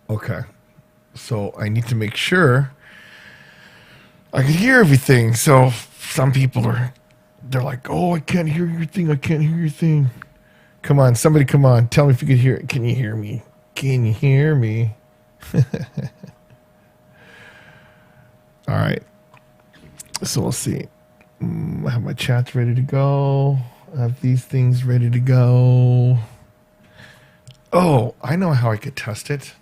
Okay. So I need to make sure I can hear everything. So some people they're like, oh, I can't hear your thing. I can't hear your thing. Come on, somebody come on. Tell me if you can hear it. Can you hear me? Can you hear me? All right. So we'll see. I have my chats ready to go. I have these things ready to go. Oh, I know how I could test it.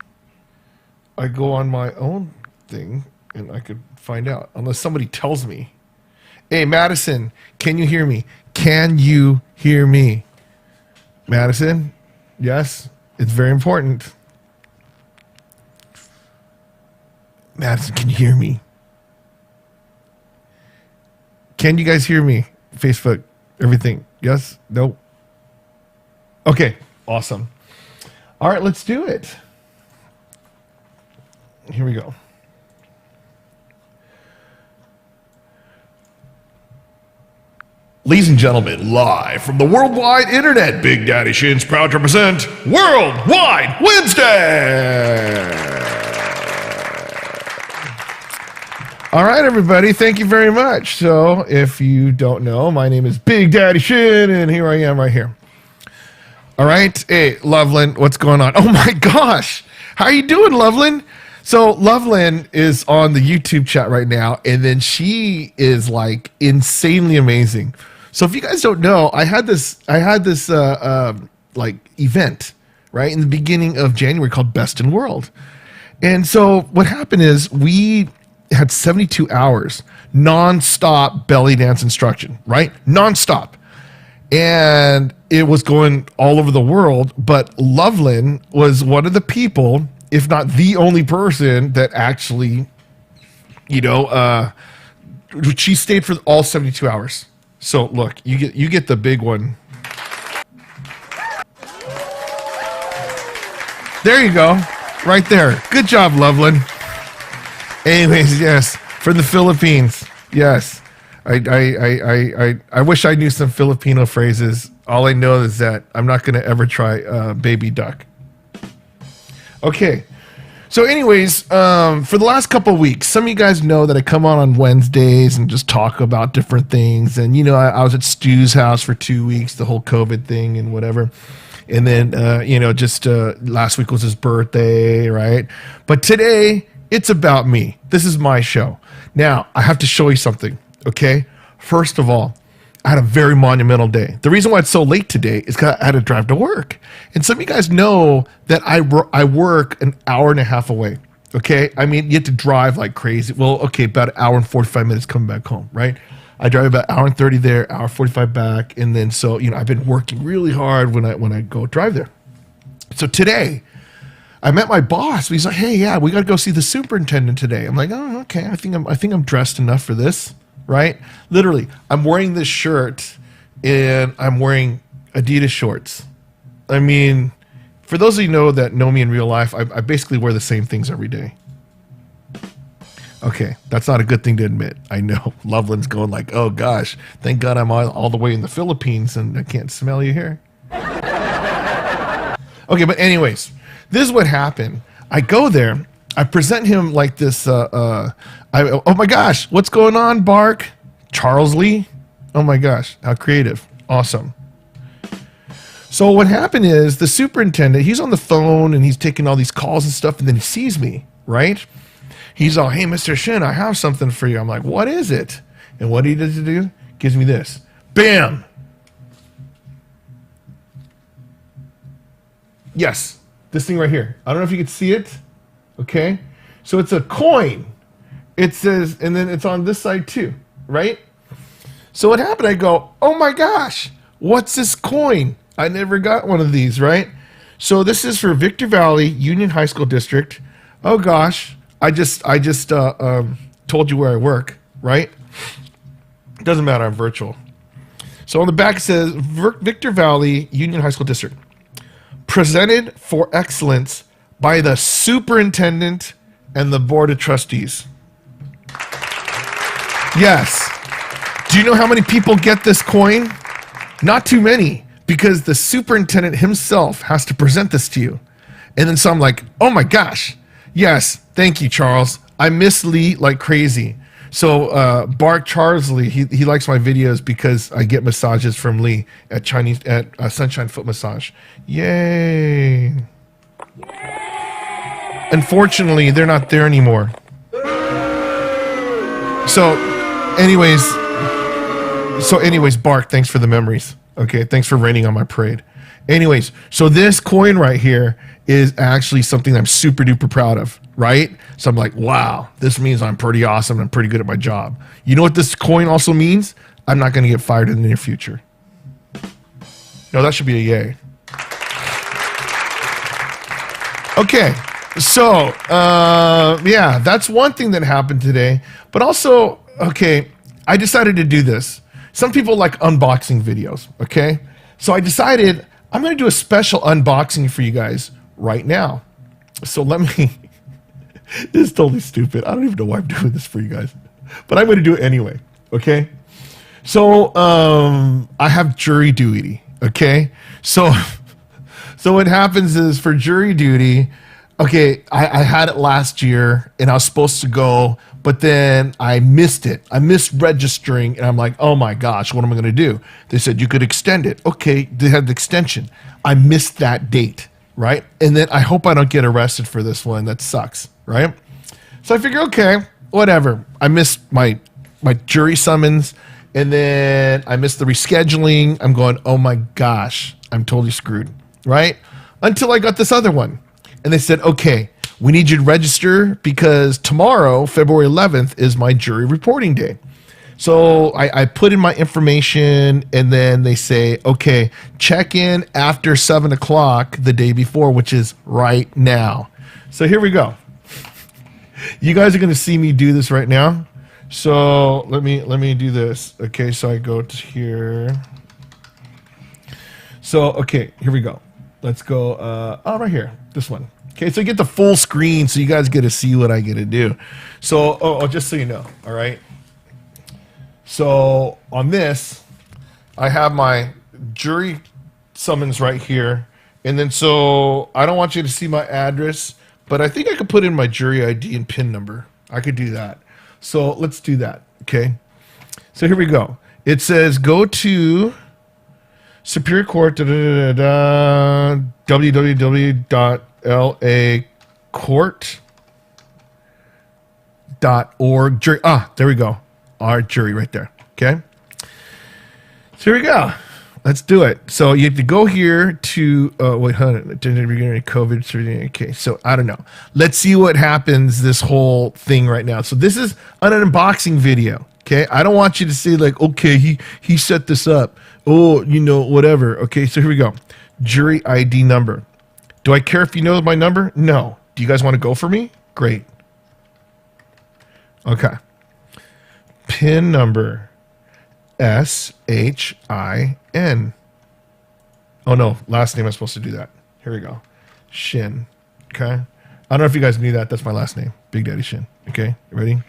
I go on my own thing and I could find out. Unless somebody tells me. Hey, Madison, can you hear me? Can you hear me? Madison? Yes? It's very important. Madison, can you hear me? Can you guys hear me? Facebook, everything. Yes? Nope? Okay, awesome. All right, let's do it. Here we go. Ladies and gentlemen, live from the worldwide internet, Big Daddy Shin's proud to present Worldwide Wednesday! All right, everybody, thank you very much. So, if you don't know, my name is Big Daddy Shin, and here I am right here. All right, hey, Loveland, what's going on? Oh my gosh, how are you doing, Loveland? So Loveland is on the YouTube chat right now, and then she is like insanely amazing. So if you guys don't know, I had this like event right in the beginning of January called Best in World, and so what happened is we had 72 hours non-stop belly dance instruction, right? Non-stop. And it was going all over the world, but Loveland was one of the people, if not the only person, that actually, she stayed for all 72 hours. So look, you get the big one. There you go, right there. Good job, Loveland. Anyways, yes, from the Philippines. Yes, I wish I knew some Filipino phrases. All I know is that I'm not going to ever try baby duck. Okay. So anyways, for the last couple of weeks, some of you guys know that I come on Wednesdays and just talk about different things. And, I was at Stu's house for 2 weeks, the whole COVID thing and whatever. And then, last week was his birthday, right? But today, it's about me. This is my show. Now, I have to show you something, okay? First of all, I had a very monumental day. The reason why it's so late today is because I had to drive to work. And some of you guys know that I work an hour and a half away, okay? I mean, you have to drive like crazy. Well, okay, about an hour and 45 minutes coming back home, right? I drive about an hour and 30 there, hour 45 back. And then so, I've been working really hard when I go drive there. So today, I met my boss. He's like, "Hey, yeah, we got to go see the superintendent today." I'm like, "Oh, okay. I think I'm dressed enough for this." Right? Literally, I'm wearing this shirt and I'm wearing Adidas shorts. I mean, for those of you that know me in real life, I basically wear the same things every day. Okay, that's not a good thing to admit. I know. Loveland's going like, "Oh gosh, thank God I'm all the way in the Philippines and I can't smell you here." Okay, but anyways, this is what happened. I go there. I present him like this. Oh my gosh, what's going on, Bark? Charles Lee? Oh my gosh, how creative. Awesome. So what happened is the superintendent, he's on the phone and he's taking all these calls and stuff, and then he sees me, right? He's all, "Hey, Mr. Shin, I have something for you." I'm like, "What is it?" And what he does to do? Gives me this. Bam! Yes, this thing right here. I don't know if you can see it. Okay, so it's a coin. It says, and then it's on this side too, right? So what happened? I go, "Oh my gosh, what's this coin? I never got one of these," right? So this is for Victor Valley Union High School District. Oh gosh, I just told you where I work, right? It doesn't matter, I'm virtual. So on the back it says Victor Valley Union High School District, presented for excellence by the superintendent and the board of trustees. Yes. Do you know how many people get this coin? Not too many, because the superintendent himself has to present this to you. And then so I'm like, oh my gosh. Yes, thank you, Charles. I miss Lee like crazy. So Bark Charles Lee, he likes my videos because I get massages from Lee at Sunshine Foot Massage. Yay! Unfortunately, they're not there anymore. So, anyways, Bark, thanks for the memories. Okay, thanks for raining on my parade. Anyways, so this coin right here is actually something I'm super duper proud of, right? So I'm like, wow, this means I'm pretty awesome and I'm pretty good at my job. You know what this coin also means? I'm not going to get fired in the near future. No, that should be a yay. Okay, so yeah, that's one thing that happened today. But also, okay, I decided to do this. Some people like unboxing videos, okay? So I decided I'm going to do a special unboxing for you guys right now. So let me, this is totally stupid. I don't even know why I'm doing this for you guys, but I'm going to do it anyway, okay? So I have jury duty, okay? So what happens is for jury duty, okay, I had it last year and I was supposed to go, but then I missed it. I missed registering and I'm like, oh my gosh, what am I going to do? They said you could extend it. Okay, they had the extension. I missed that date, right? And then I hope I don't get arrested for this one. That sucks, right? So I figure, okay, whatever. I missed my jury summons and then I missed the rescheduling. I'm going, oh my gosh, I'm totally screwed, right? Until I got this other one. And they said, okay, we need you to register because tomorrow, February 11th, is my jury reporting day. So I put in my information and then they say, okay, check in after 7 o'clock the day before, which is right now. So here we go. You guys are going to see me do this right now. So let me do this. Okay, so I go to here. So, okay, here we go. Let's go, right here, this one. Okay, so you get the full screen so you guys get to see what I get to do. So, just so you know, all right? So, on this, I have my jury summons right here. And then, so, I don't want you to see my address, but I think I could put in my jury ID and PIN number. I could do that. So, let's do that, okay? So, here we go. It says, go to Superior Court, www.lacourt.org. Jury. There we go. Our jury right there. Okay. So here we go. Let's do it. So you have to go here to, wait, hold on. COVID. Okay. So I don't know. Let's see what happens this whole thing right now. So this is an unboxing video. Okay. I don't want you to say like, okay, he set this up. Oh, you know, whatever. Okay. So here we go. Jury ID number. Do I care if you know my number? No. Do you guys want to go for me? Great. Okay. PIN number SHIN. Oh no, last name I'm supposed to do that. Here we go. Shin. Okay. I don't know if you guys knew that. That's my last name. Big Daddy Shin. Okay. You ready?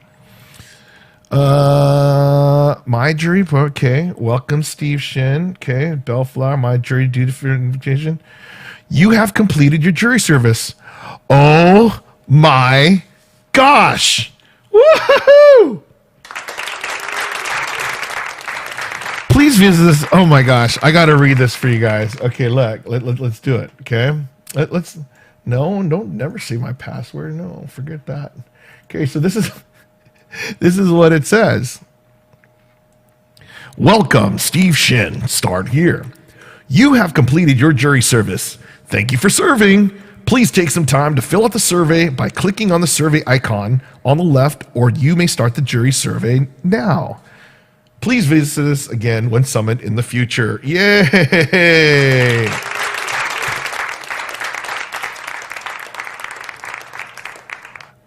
My jury. Okay. Welcome, Steve Shin. Okay. Bellflower. My jury duty for invitation. You have completed your jury service. Oh my gosh. Woohoo! Please visit this. Oh my gosh. I got to read this for you guys. Okay, look. Let's do it. Okay. Let's. No, don't never say my password. No, forget that. Okay, so this is what it says. Welcome, Steve Shin. Start here. You have completed your jury service. Thank you for serving. Please take some time to fill out the survey by clicking on the survey icon on the left, or you may start the jury survey now. Please visit us again when summoned in the future. Yay!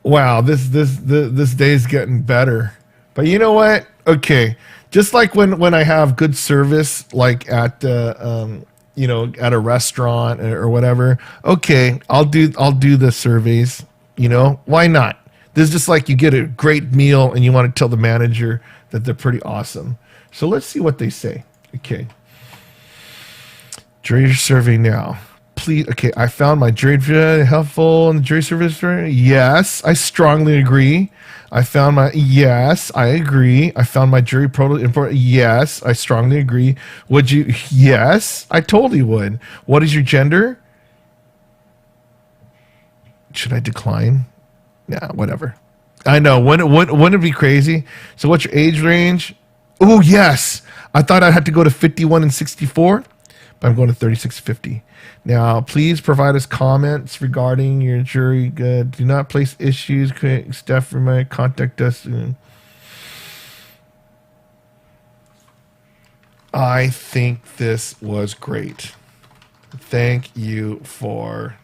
Wow, this day is getting better. But you know what? Okay, just like when I have good service, like at at a restaurant or whatever. Okay, I'll do the surveys. You know, why not? This is just like you get a great meal and you want to tell the manager that they're pretty awesome. So let's see what they say. Okay. Jury survey now. please? Okay, I found my jury helpful in the jury service. Yes, I strongly agree. I found my, yes, I agree. I found my jury important. Yes, I strongly agree. Would you? Yes, I totally would. What is your gender? Should I decline? Yeah, whatever. I know. Wouldn't it be crazy? So what's your age range? Oh, yes. I thought I had to go to 51 and 64, but I'm going to 3650. Now, please provide us comments regarding your jury. Do not place issues. Staff remind contact us. I think this was great. Thank you for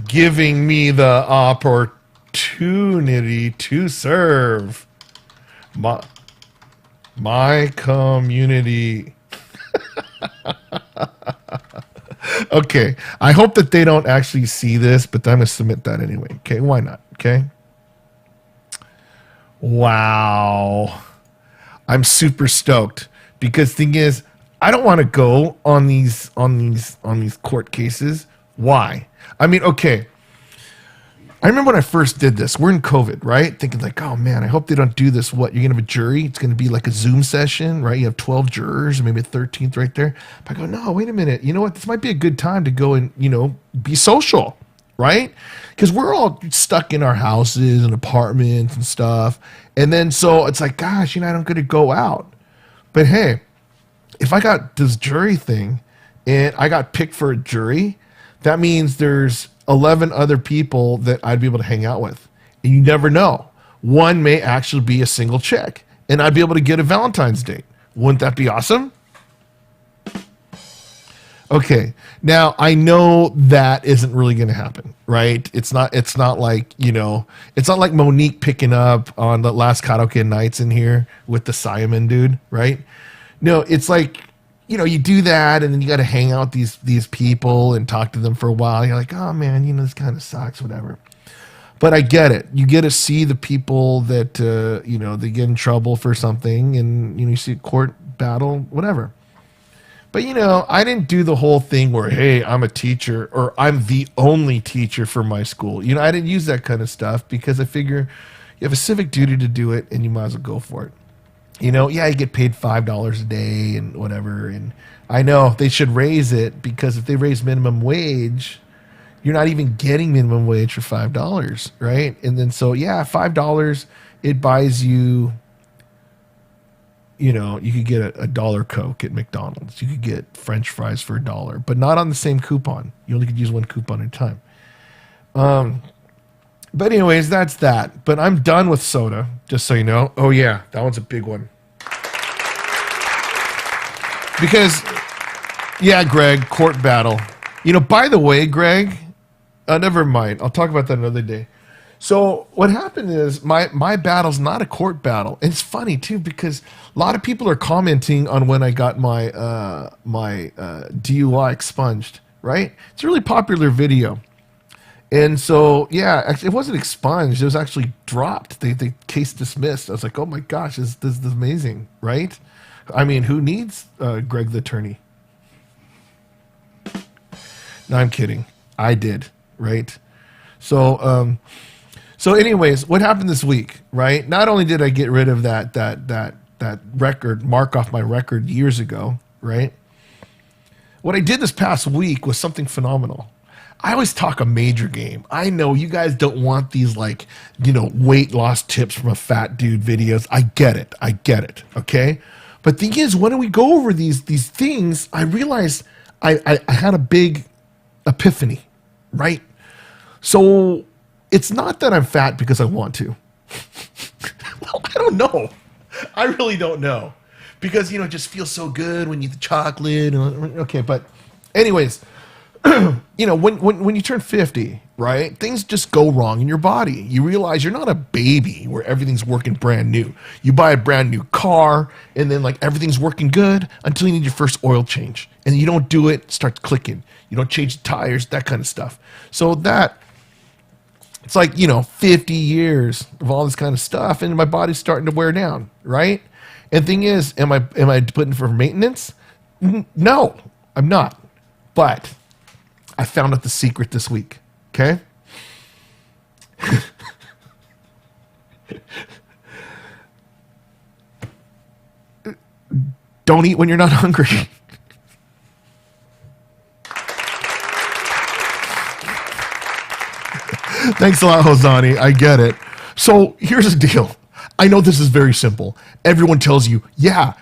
giving me the opportunity to serve my community. Okay, I hope that they don't actually see this, but I'm going to submit that anyway. Okay, why not? Okay. Wow. I'm super stoked because thing is, I don't want to go on these court cases. Why? I mean, okay. I remember when I first did this, we're in COVID, right? Thinking like, oh man, I hope they don't do this. What, you're going to have a jury? It's going to be like a Zoom session, right? You have 12 jurors, maybe a 13th right there. But I go, no, wait a minute. You know what? This might be a good time to go and, be social, right? Because we're all stuck in our houses and apartments and stuff. And then so it's like, gosh, I don't get to go out. But hey, if I got this jury thing and I got picked for a jury, that means there's 11 other people that I'd be able to hang out with. And you never know. One may actually be a single chick, and I'd be able to get a Valentine's date. Wouldn't that be awesome? Okay. Now, I know that isn't really going to happen, right? It's not like, it's not like Monique picking up on the last karaoke nights in here with the Simon dude, right? No, it's like, you do that and then you got to hang out with these people and talk to them for a while. You're like, oh man, this kind of sucks, whatever. But I get it. You get to see the people that, they get in trouble for something and, you see a court battle, whatever. But, I didn't do the whole thing where, hey, I'm a teacher or I'm the only teacher for my school. I didn't use that kind of stuff because I figure you have a civic duty to do it and you might as well go for it. You get paid $5 a day and whatever. And I know they should raise it because if they raise minimum wage, you're not even getting minimum wage for $5, right? And then so, $5, it buys you, you could get a dollar Coke at McDonald's. You could get French fries for $1, but not on the same coupon. You only could use one coupon at a time. But anyways, that's that. But I'm done with soda, just so you know. Oh, yeah, that one's a big one. Because, Greg, court battle. By the way, Greg, never mind. I'll talk about that another day. So what happened is my battle's not a court battle. And it's funny, too, because a lot of people are commenting on when I got my DUI expunged, right? It's a really popular video. And so, actually, it wasn't expunged. It was actually dropped. They case dismissed. I was like, oh, my gosh, this is amazing, right? I mean, who needs Greg the attorney? No, I'm kidding. I did, right? So, anyways, what happened this week, right? Not only did I get rid of that record, mark off my record years ago, right? What I did this past week was something phenomenal. I always talk a major game. I know you guys don't want these weight loss tips from a fat dude videos. I get it. Okay. But the thing is, when we go over these things, I realized I had a big epiphany, right? So it's not that I'm fat because I want to. Well, I don't know. I really don't know. Because, it just feels so good when you eat the chocolate. Okay. But anyways, when you turn 50, right, things just go wrong in your body. You realize you're not a baby where everything's working brand new. You buy a brand new car and then everything's working good until you need your first oil change. And you don't do it, it starts clicking. You don't change the tires, that kind of stuff. So it's like, 50 years of all this kind of stuff and my body's starting to wear down, right? And thing is, am I putting for maintenance? No, I'm not. But I found out the secret this week. Okay. Don't eat when you're not hungry. Thanks a lot, Hosani. I get it. So here's the deal. I know this is very simple. Everyone tells you, yeah,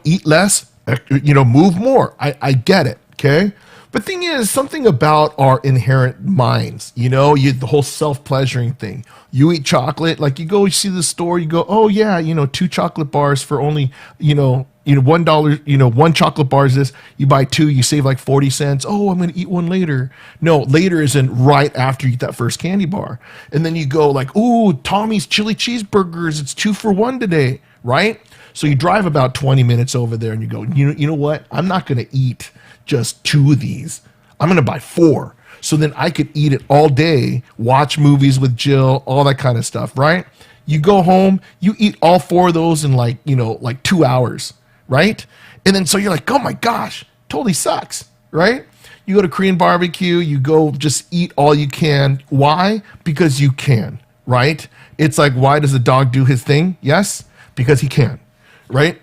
eat less, move more. I get it. Okay. But thing is, something about our inherent minds, the whole self-pleasuring thing. You eat chocolate, like you see the store, you go, oh yeah, 2 chocolate bars for only, $1, one chocolate bar is this. You buy 2, you save like 40 cents. Oh, I'm going to eat one later. No, later isn't right after you eat that first candy bar. And then you go like, ooh, Tommy's chili cheeseburgers, it's 2 for 1 today, right? So you drive about 20 minutes over there and you go, you know what? I'm not going to eat just 2 of these. I'm going to buy 4. So then I could eat it all day, watch movies with Jill, all that kind of stuff, right? You go home, you eat all 4 of those in like 2 hours, right? And then so you're like, oh my gosh, totally sucks, right? You go to Korean barbecue, you go just eat all you can. Why? Because you can, right? It's like, why does the dog do his thing? Yes, because he can, right?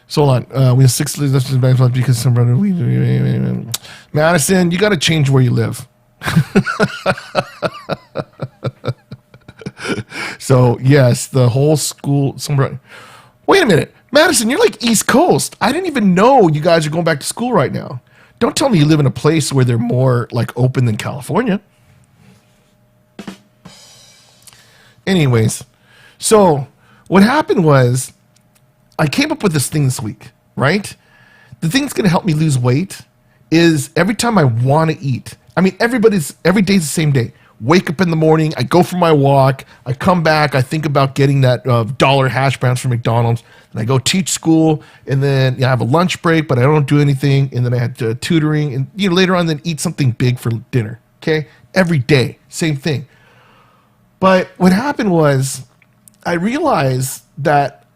So hold on. We have 6 because some brother. Madison, you got to change where you live. So yes, the whole school. Wait a minute, Madison, you're like East Coast. I didn't even know you guys are going back to school right now. Don't tell me you live in a place where they're more like open than California. Anyways, so what happened was, I came up with this thing this week, right? The thing that's going to help me lose weight is every time I want to eat. I mean, every day's the same day. Wake up in the morning, I go for my walk, I come back, I think about getting that dollar hash browns from McDonald's, and I go teach school, and then I have a lunch break, but I don't do anything, and then I had tutoring, and later on then eat something big for dinner, okay? Every day, same thing. But what happened was I realized that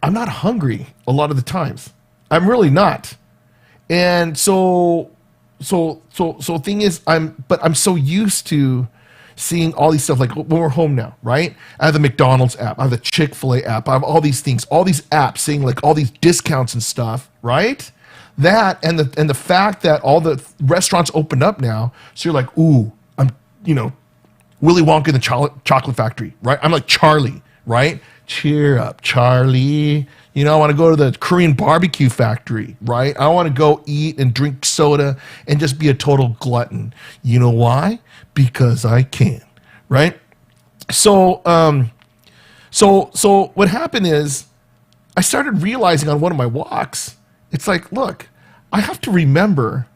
I'm not hungry a lot of the times. I'm really not. And so thing is, I'm so used to seeing all these stuff, like when we're home now, right? I have the McDonald's app, I have the Chick-fil-A app, I have all these things, all these apps saying like all these discounts and stuff, right? That and the fact that all the restaurants opened up now, so you're like, ooh, I'm Willy Wonka in the chocolate factory, right? I'm like Charlie, right? Cheer up, Charlie. I want to go to the Korean barbecue factory, right? I want to go eat and drink soda and just be a total glutton. You know why? Because I can, right? So what happened is I started realizing on one of my walks, it's like, look, I have to remember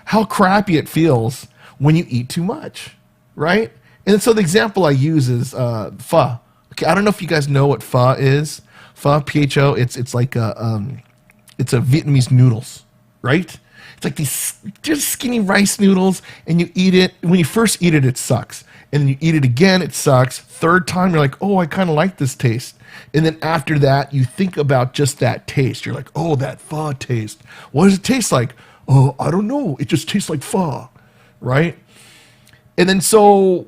how crappy it feels when you eat too much, right? And so the example I use is pho. Okay, I don't know if you guys know what pho is. Pho, P-H-O, it's like it's a Vietnamese noodles, right? It's like these just skinny rice noodles, and you eat it. When you first eat it, it sucks. And then you eat it again, it sucks. Third time, you're like, oh, I kind of like this taste. And then after that, you think about just that taste. You're like, oh, that pho taste. What does it taste like? Oh, I don't know. It just tastes like pho, right? And then so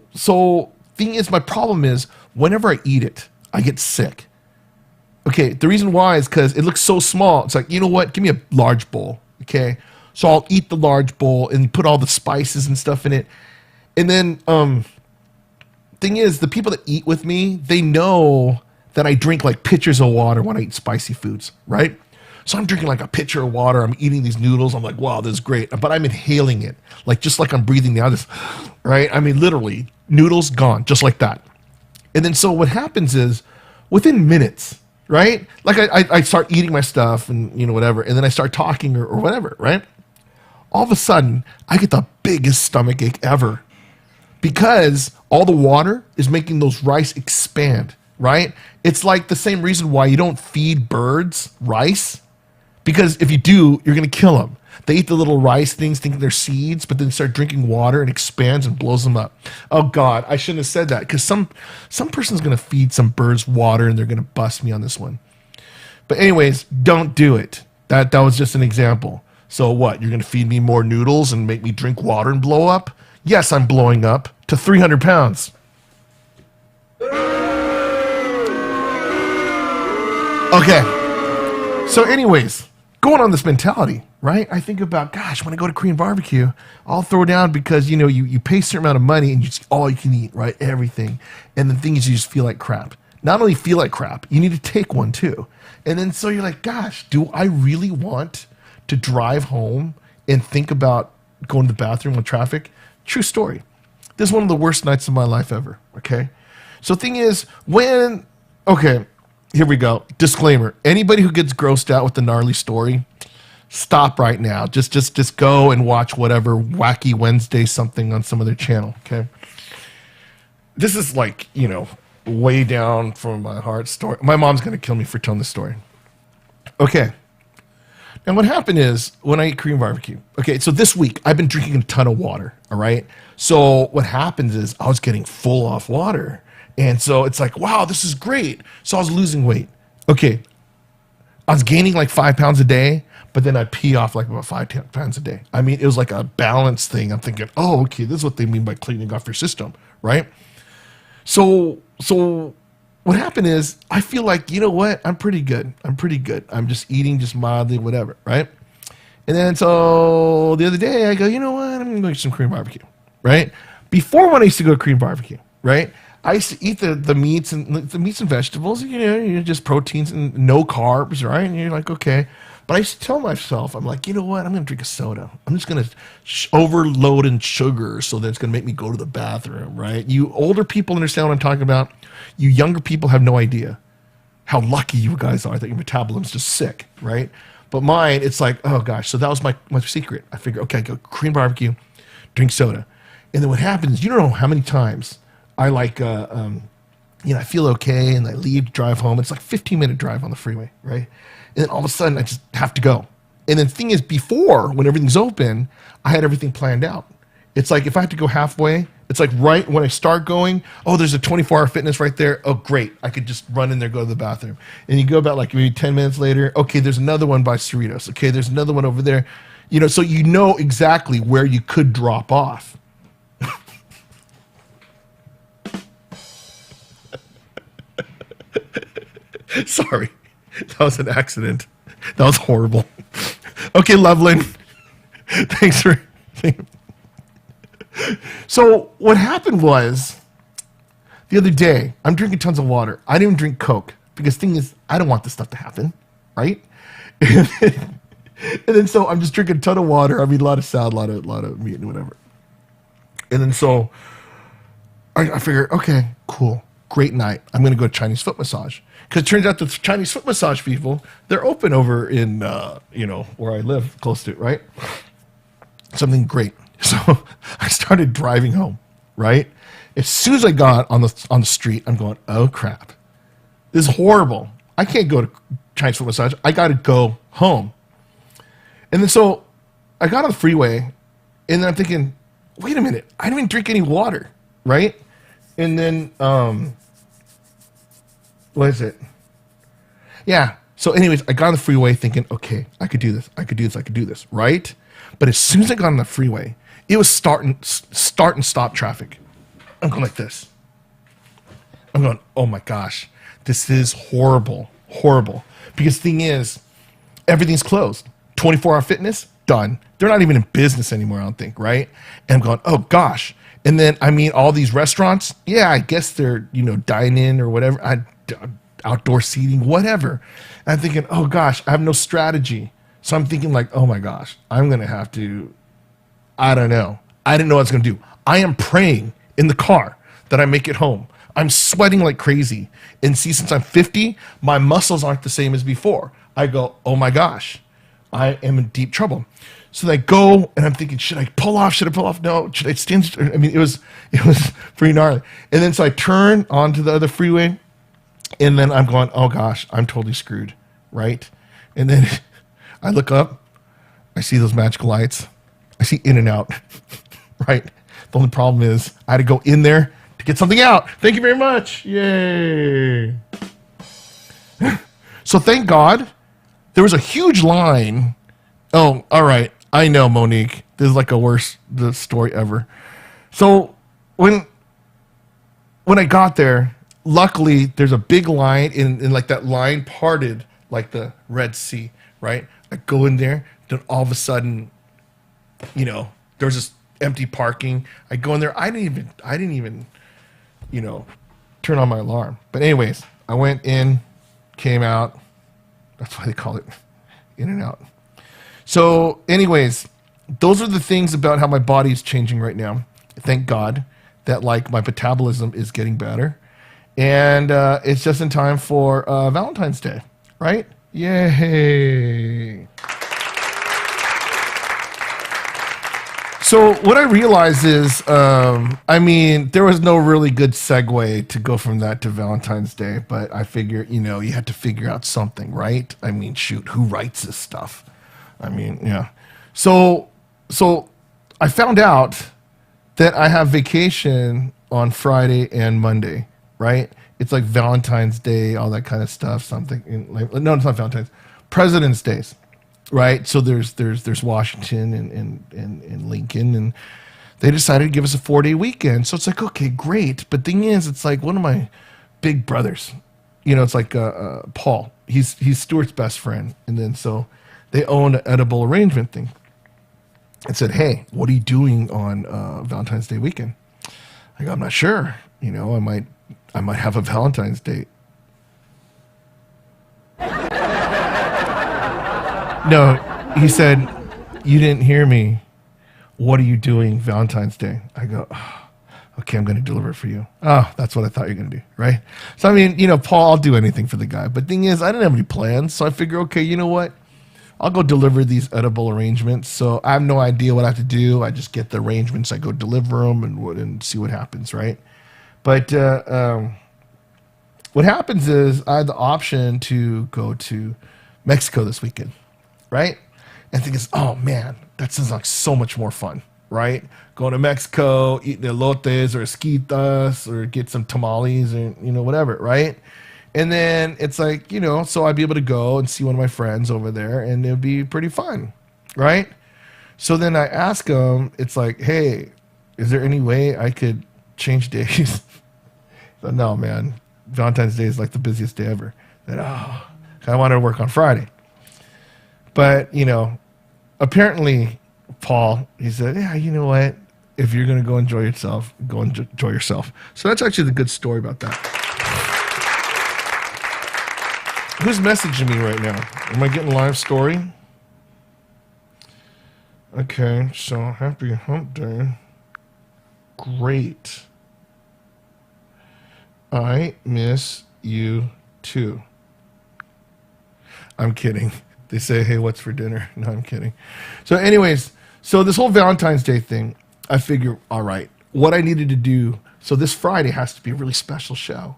thing is, my problem is, whenever I eat it, I get sick. Okay, the reason why is because it looks so small. It's like, you know what? Give me a large bowl, okay? So I'll eat the large bowl and put all the spices and stuff in it. And then, thing is, the people that eat with me, they know that I drink like pitchers of water when I eat spicy foods, right? So I'm drinking like a pitcher of water. I'm eating these noodles. I'm like, wow, this is great. But I'm inhaling it, like just like I'm breathing now. This, right? I mean, literally, noodles gone, just like that. And then so what happens is, within minutes, right? Like I start eating my stuff and whatever, and then I start talking or whatever, right? All of a sudden, I get the biggest stomach ache ever because all the water is making those rice expand, right? It's like the same reason why you don't feed birds rice, because if you do, you're going to kill them. They eat the little rice things thinking they're seeds, but then start drinking water and expands and blows them up. Oh God, I shouldn't have said that, because some person's going to feed some birds water and they're going to bust me on this one. But anyways, don't do it. That was just an example. So what? You're going to feed me more noodles and make me drink water and blow up? Yes, I'm blowing up to 300 pounds. Okay. So anyways, going on this mentality, right? I think about, gosh, when I go to Korean barbecue, I'll throw down because, you pay a certain amount of money and you just all you can eat, right? Everything. And the thing is, you just feel like crap. Not only feel like crap, you need to take one too. And then so you're like, gosh, do I really want to drive home and think about going to the bathroom with traffic? True story. This is one of the worst nights of my life ever, okay? So thing is, okay, here we go. Disclaimer. Anybody who gets grossed out with the gnarly story, stop right now. Just go and watch whatever Wacky Wednesday something on some other channel, okay? This is like, way down from my heart story. My mom's going to kill me for telling this story. Okay. And what happened is when I eat Korean barbecue, okay, so this week I've been drinking a ton of water, all right? So what happens is I was getting full off water. And so it's like, wow, this is great. So I was losing weight. Okay. I was gaining like 5 pounds a day, but then I'd pee off like about 5 pounds a day. I mean, it was like a balance thing. I'm thinking, oh, okay, this is what they mean by cleaning off your system, right? So what happened is I feel like, you know what? I'm pretty good. I'm just eating just mildly, whatever, right? And then so the other day I go, you know what? I'm going to go get some Korean barbecue, right? Before when I used to go to Korean barbecue, right? I used to eat the meats and vegetables, just proteins and no carbs, right? And you're like, okay. But I used to tell myself, I'm like, you know what? I'm going to drink a soda. I'm just going to overload in sugar so that it's going to make me go to the bathroom, right? You older people understand what I'm talking about. You younger people have no idea how lucky you guys are that your metabolism's just sick, right? But mine, it's like, oh gosh. So that was my secret. I figured, okay, go Korean barbecue, drink soda. And then what happens, you don't know how many times I like, I feel okay and I leave to drive home. It's like 15-minute drive on the freeway, right? And then all of a sudden I just have to go. And then the thing is, before, when everything's open, I had everything planned out. It's like if I have to go halfway, it's like right when I start going, oh, there's a 24-hour fitness right there. Oh, great. I could just run in there, go to the bathroom. And you go about like maybe 10 minutes later. Okay, there's another one by Cerritos. Okay, there's another one over there. So you know exactly where you could drop off. Sorry. That was an accident. That was horrible. Okay, Loveland. Thanks for... So what happened was, the other day, I'm drinking tons of water. I didn't even drink Coke because the thing is, I don't want this stuff to happen, right? And then so I'm just drinking a ton of water. I mean, a lot of salad, a lot of meat and whatever. And then so I figure, okay, cool, great night. I'm going to go to Chinese foot massage. Because it turns out the Chinese foot massage people, they're open over in, where I live, close to it, right? Something great. So I started driving home, right? As soon as I got on the street, I'm going, oh, crap. This is horrible. I can't go to Chinese foot massage. I got to go home. And then so I got on the freeway, and then I'm thinking, wait a minute. I didn't even drink any water, right? And then... what is it? Yeah. So anyways, I got on the freeway thinking, okay, I could do this, right? But as soon as I got on the freeway, it was start and stop traffic. I'm going like this. I'm going, oh my gosh, this is horrible. Because the thing is, everything's closed. 24-hour fitness, done. They're not even in business anymore, I don't think, right? And I'm going, oh gosh. And then, I mean, all these restaurants, yeah, I guess they're, dine-in or whatever. Outdoor seating, whatever. And I'm thinking, oh gosh, I have no strategy. So I'm thinking like, oh my gosh, I'm going to have to, I don't know. I didn't know what I was going to do. I am praying in the car that I make it home. I'm sweating like crazy. And see, since I'm 50, my muscles aren't the same as before. I go, oh my gosh, I am in deep trouble. So I go and I'm thinking, should I pull off? No. Should I stand? I mean, it was pretty gnarly. And then so I turn onto the other freeway. And then I'm going, oh gosh, I'm totally screwed, right? And then I look up, I see those magical lights, I see In and Out, right? The only problem is I had to go in there to get something out. Thank you very much. Yay. So thank God there was a huge line Oh, all right. I know, Monique. This is like a worst the story ever. So when when I got there, luckily there's a big line in like that line parted like the Red Sea, right? I go in there, then all of a sudden, there's this empty parking. I go in there. I didn't even, you know, turn on my alarm. But anyways, I went in, came out. That's why they call it in and out. So, anyways, those are the things about how my body is changing right now. Thank God that like my metabolism is getting better, and it's just in time for Valentine's Day, right? Yay! So what I realized is, there was no really good segue to go from that to Valentine's Day, but I figure, you had to figure out something, right? I mean, shoot, who writes this stuff? Yeah. So I found out that I have vacation on Friday and Monday, right? It's like Valentine's Day, all that kind of stuff. Something no, it's not Valentine's. President's Days, right? So there's Washington and Lincoln, and they decided to give us a 4-day weekend. So it's like, okay, great. But thing is, it's like one of my big brothers. It's like Paul. He's Stuart's best friend, and then so they own an edible arrangement thing. And said, hey, what are you doing on Valentine's Day weekend? I go, I'm not sure. I might have a Valentine's date. No, he said, you didn't hear me. What are you doing Valentine's Day? I go, oh, okay, I'm going to deliver it for you. Oh, that's what I thought you were going to do, right? So, Paul, I'll do anything for the guy. But thing is, I didn't have any plans. So I figure, okay, you know what? I'll go deliver these edible arrangements. So I have no idea what I have to do. I just get the arrangements. I go deliver them and see what happens, right? But what happens is I have the option to go to Mexico this weekend, right? And think is, oh man, that sounds like so much more fun, right? Going to Mexico, eat the elotes or esquitas or get some tamales or whatever, right? And then it's like, so I'd be able to go and see one of my friends over there and it'd be pretty fun, right? So then I ask him, it's like, hey, is there any way I could change days? So, no, man, Valentine's Day is like the busiest day ever. Then, I wanted to work on Friday. But, apparently, Paul, he said, yeah, you know what? If you're going to go enjoy yourself, go enjoy yourself. So that's actually the good story about that. Who's messaging me right now? Am I getting live story? Okay, so happy hump day. Great. I miss you too. I'm kidding. They say, hey, what's for dinner? No, I'm kidding. So anyways, so this whole Valentine's Day thing, I figure, all right, what I needed to do, so this Friday has to be a really special show.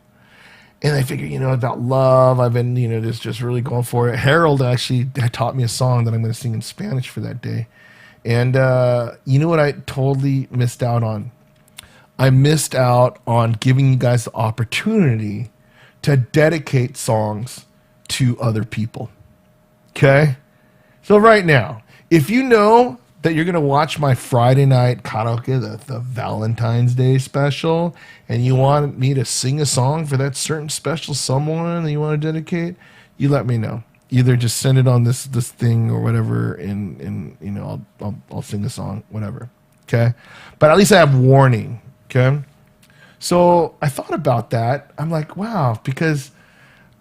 And I figure, about love, I've been, just really going for it. Harold actually had taught me a song that I'm going to sing in Spanish for that day. And you know what I totally missed out on? I missed out on giving you guys the opportunity to dedicate songs to other people. Okay? So right now, if you know that you're going to watch my Friday night karaoke, the Valentine's Day special, and you want me to sing a song for that certain special someone that you want to dedicate, you let me know. Either just send it on this thing or whatever, and I'll sing a song, whatever. Okay? But at least I have warning. Okay? So I thought about that. I'm like, wow, because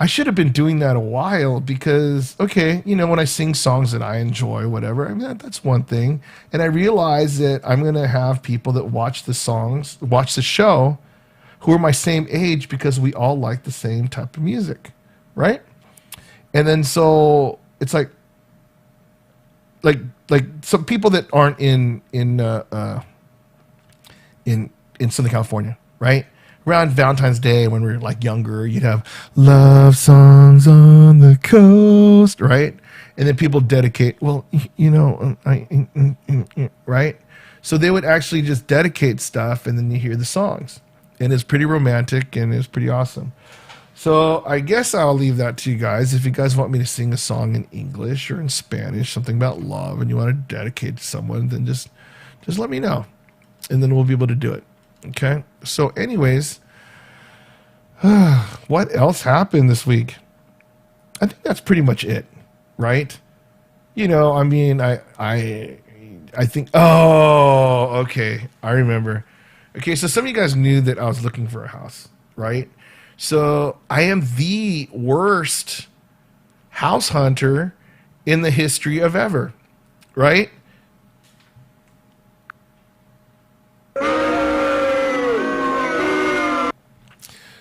I should have been doing that a while because, okay, when I sing songs that I enjoy, whatever, that's one thing. And I realized that I'm going to have people that watch the show, who are my same age because we all like the same type of music, right? And then so it's like some people that aren't in Southern California, right? Around Valentine's Day when we were like younger, you'd have love songs on the coast, right? And then people dedicate, right? So they would actually just dedicate stuff and then you hear the songs. And it's pretty romantic and it's pretty awesome. So I guess I'll leave that to you guys. If you guys want me to sing a song in English or in Spanish, something about love, and you want to dedicate to someone, then just let me know, and then we'll be able to do it. Okay. So, anyways, what else happened this week? I think that's pretty much it, right? I mean, I think. Oh, okay. I remember. Okay, so some of you guys knew that I was looking for a house, right? So I am the worst house hunter in the history of ever, right?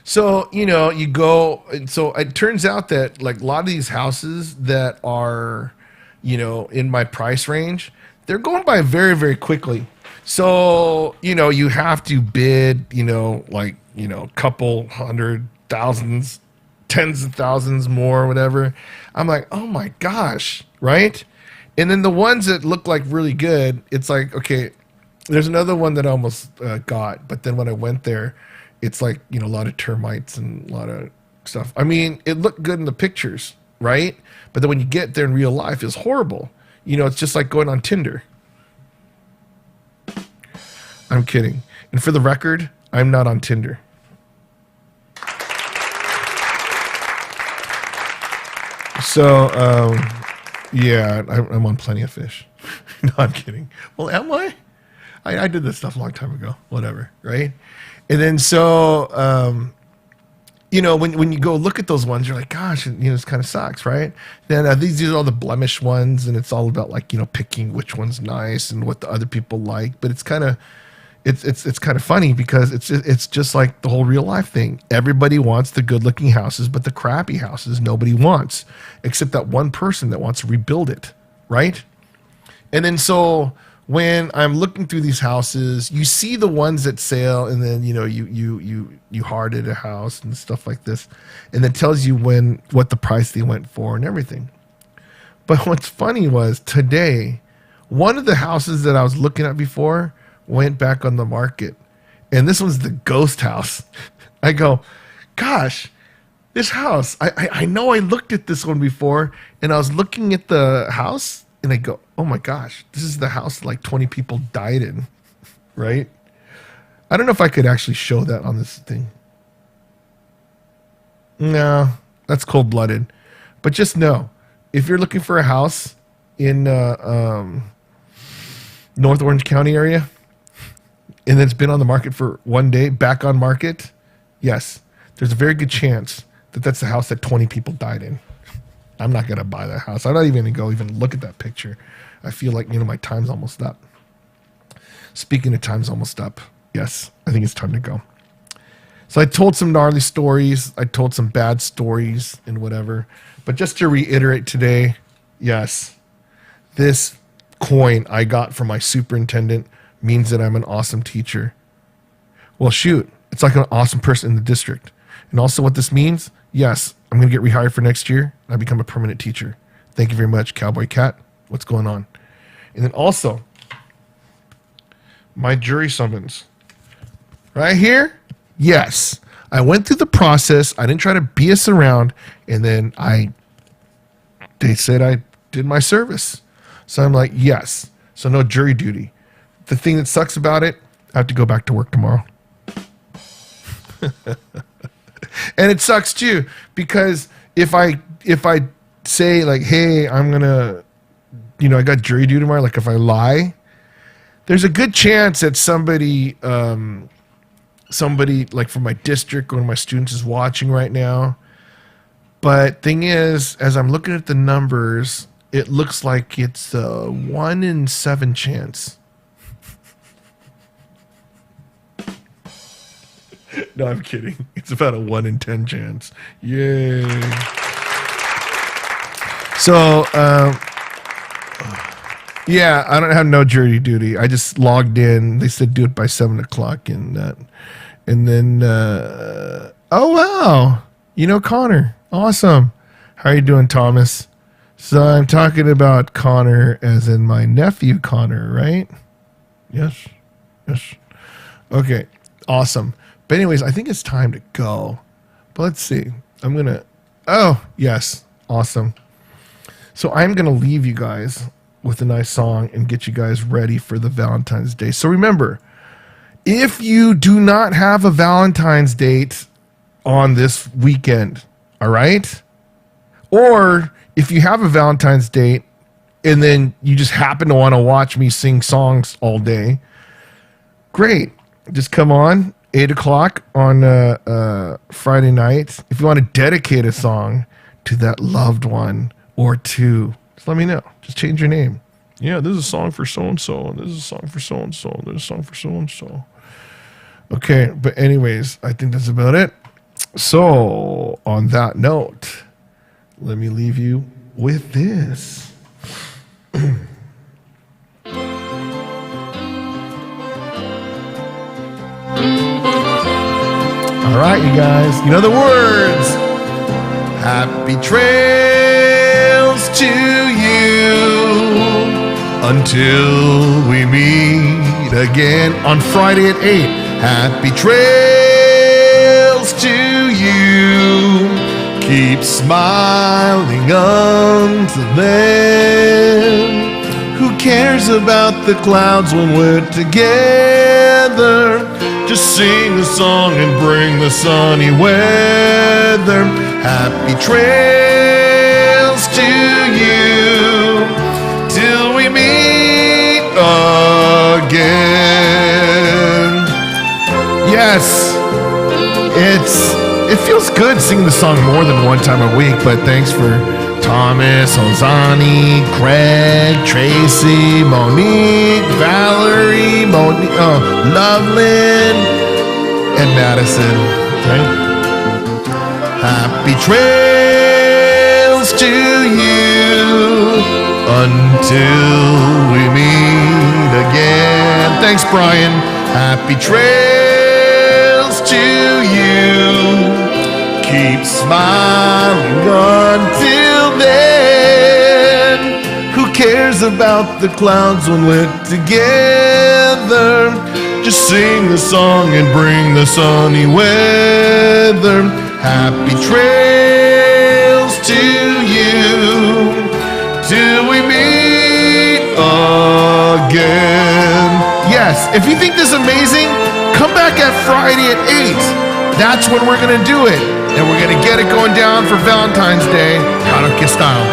So, you go, and so it turns out that like a lot of these houses that are, in my price range, they're going by very, very quickly. So, you have to bid, like, couple hundred thousands, tens of thousands more, whatever. I'm like, oh my gosh, right? And then the ones that look like really good, it's like, okay, there's another one that I almost got, but then when I went there, it's like, a lot of termites and a lot of stuff. I mean, it looked good in the pictures, right? But then when you get there in real life, it's horrible. It's just like going on Tinder. I'm kidding. And for the record, I'm not on Tinder. So, yeah, I'm on Plenty of Fish. No, I'm kidding. Well, am I? I did this stuff a long time ago. Whatever, right? And then so, when you go look at those ones, you're like, gosh, this kind of sucks, right? Then these are all the blemish ones, and it's all about like picking which one's nice and what the other people like. But it's kind of it's kind of funny because it's just like the whole real life thing. Everybody wants the good looking houses, but the crappy houses nobody wants, except that one person that wants to rebuild it, right? And then so when I'm looking through these houses, you see the ones that sell, and then you hearted a house and stuff like this, and it tells you what the price they went for and everything. But what's funny was today, one of the houses that I was looking at before went back on the market, and this was the ghost house. I go, gosh, this house, I know I looked at this one before, and I was looking at the house, and I go, oh my gosh, this is the house like 20 people died in, right? I don't know if I could actually show that on this thing. No, that's cold-blooded. But just know, if you're looking for a house in North Orange County area, and it's been on the market for one day, back on market, yes, there's a very good chance that that's the house that 20 people died in. I'm not going to buy that house. I'm not even going to go even look at that picture. I feel like, my time's almost up. Speaking of time's almost up, yes, I think it's time to go. So I told some gnarly stories. I told some bad stories and whatever. But just to reiterate today, yes, this coin I got from my superintendent means that I'm an awesome teacher. Well, shoot, it's like an awesome person in the district. And also what this means, yes, I'm going to get rehired for next year. And I become a permanent teacher. Thank you very much, Cowboy Cat. What's going on? And then also, my jury summons. Right here, yes. I went through the process. I didn't try to BS around. And then they said I did my service. So I'm like, yes. So no jury duty. The thing that sucks about it, I have to go back to work tomorrow. And it sucks too, because if I say like, hey, I'm gonna, I got jury duty tomorrow, like if I lie, there's a good chance that somebody like from my district, one of my students is watching right now. But thing is, as I'm looking at the numbers, it looks like it's a 1 in 7 chance. No, I'm kidding. It's about a 1 in 10 chance. Yay. So, yeah, I don't have no jury duty. I just logged in. They said do it by 7 o'clock. And then, oh, wow. Connor. Awesome. How are you doing, Thomas? So I'm talking about Connor as in my nephew, Connor, right? Yes. Yes. Okay. Awesome. But anyways, I think it's time to go. But let's see. Oh, yes. Awesome. So I'm going to leave you guys with a nice song and get you guys ready for the Valentine's Day. So remember, if you do not have a Valentine's date on this weekend, all right? Or if you have a Valentine's date and then you just happen to want to watch me sing songs all day, great. Just come on, 8 o'clock on Friday night. If you want to dedicate a song to that loved one or two, just let me know. Just change your name. Yeah, this is a song for so-and-so, and this is a song for so-and-so, and this is a song for so-and-so. Okay, but anyways, I think that's about it. So, on that note, let me leave you with this. All right, you guys, you know the words. Happy trails to you until we meet again on Friday at 8. Happy trails to you. Keep smiling until then. Who cares about the clouds when we're together? Just sing a song and bring the sunny weather. Happy trails to you till we meet again. Yes, it feels good singing the song more than one time a week, but thanks for Thomas, Ozani, Craig, Tracy, Monique, Valerie, Loveland, and Madison. Okay? Happy trails to you until we meet again. Thanks, Brian. Happy trails to you. Keep smiling until then. Who cares about the clouds when we're together? Just sing the song and bring the sunny weather. Happy trails to you till we meet again. Yes, if you think this is amazing, come back at Friday at 8. That's when we're going to do it. And we're going to get it going down for Valentine's Day. Karaoke style.